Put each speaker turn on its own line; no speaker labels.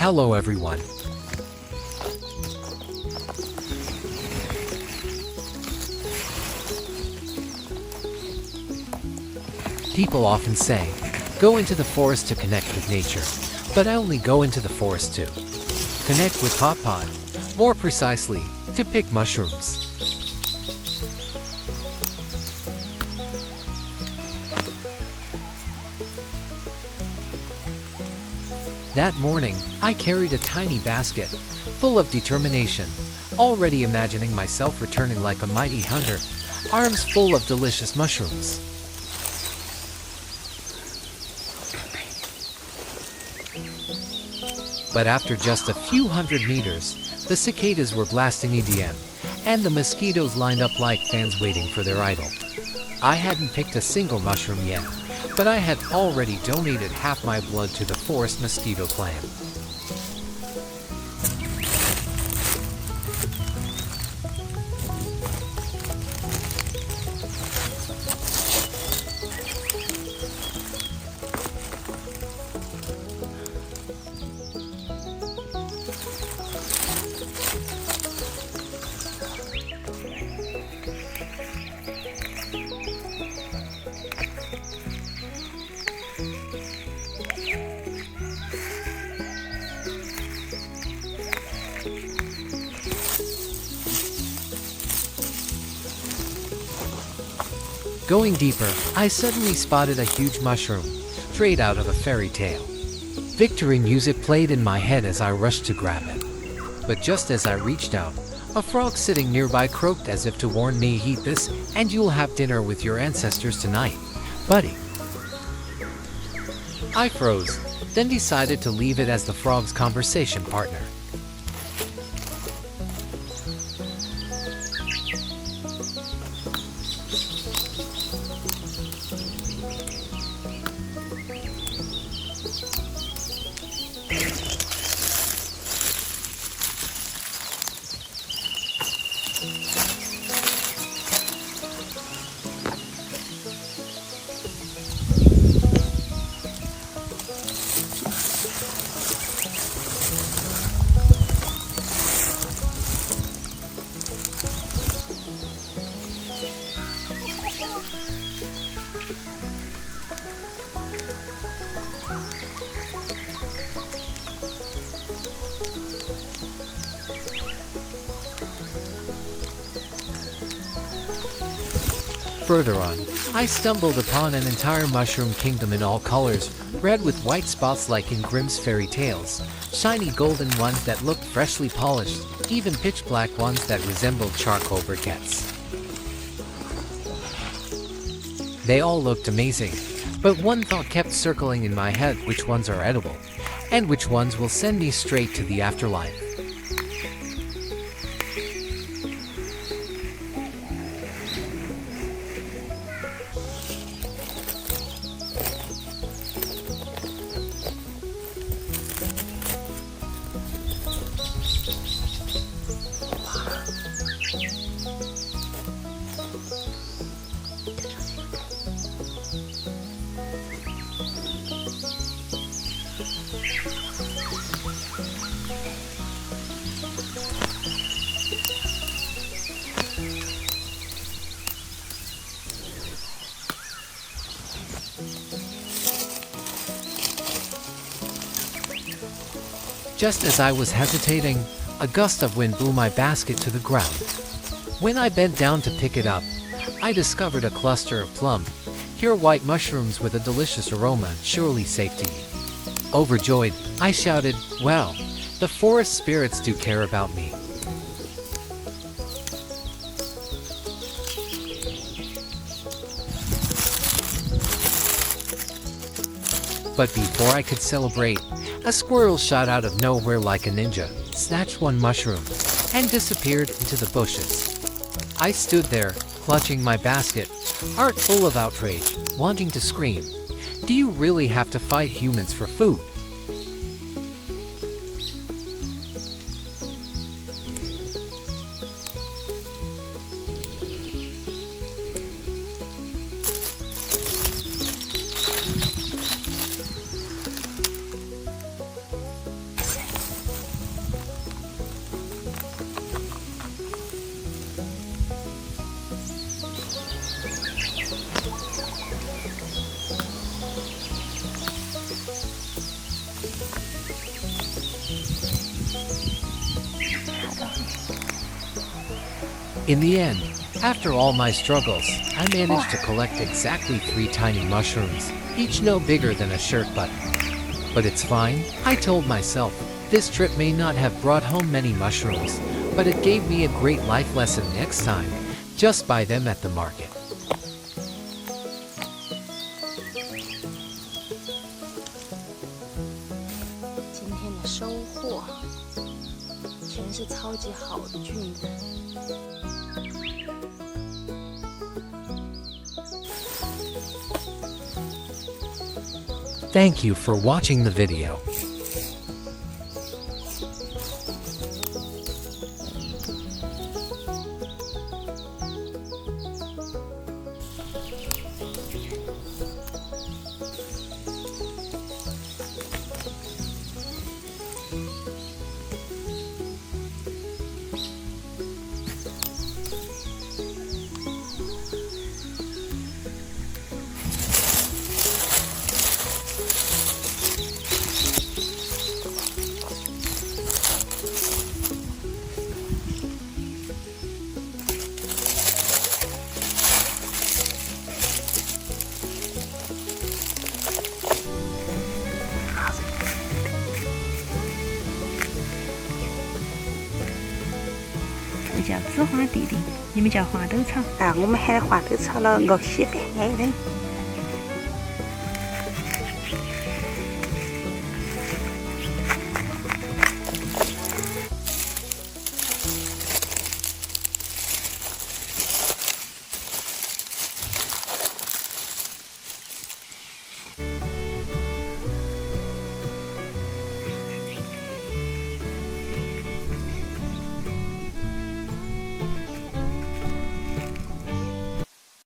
Hello everyone. People often say, go into the forest to connect with nature, but I only go into the forest to connect with Hot Pot, more precisely, to pick mushrooms. That morning, I carried a tiny basket, full of determination, already imagining myself returning like a mighty hunter, arms full of delicious mushrooms. But after just a few hundred meters, the cicadas were blasting EDM, and the mosquitoes lined up like fans waiting for their idol. I hadn't picked a single mushroom yet, but I had already donated half my blood to the forest mosquito clan. Going deeper, I suddenly spotted a huge mushroom, straight out of a fairy tale. Victory music played in my head as I rushed to grab it. But just as I reached out, a frog sitting nearby croaked as if to warn me, eat this, and you'll have dinner with your ancestors tonight, buddy. I froze, then decided to leave it as the frog's conversation partner. Further on, I stumbled upon an entire mushroom kingdom in all colors, red with white spots like in Grimm's fairy tales, shiny golden ones that looked freshly polished, even pitch black ones that resembled charcoal briquettes. They all looked amazing, but one thought kept circling in my head: which ones are edible, and which ones will send me straight to the afterlife. Just as I was hesitating, a gust of wind blew my basket to the ground. When I bent down to pick it up, I discovered a cluster of plump, pure white mushrooms with a delicious aroma, surely safe to eat. Overjoyed, I shouted, "Well, the forest spirits do care about me." But before I could celebrate, a squirrel shot out of nowhere like a ninja, snatched one mushroom, and disappeared into the bushes. I stood there, clutching my basket, heart full of outrage, wanting to scream, "Do you really have to fight humans for food?" In the end, after all my struggles, I managed to collect exactly 3 tiny mushrooms, each no bigger than a shirt button. But it's fine, I told myself. This trip may not have brought home many mushrooms, but it gave me a great life lesson next time. Just buy them at the market.
今天的收获全是超级好的菌子。
Thank you for watching the video.
这叫紫花地的，你们叫花豆草。
我们喊花豆草了，我喜欢的。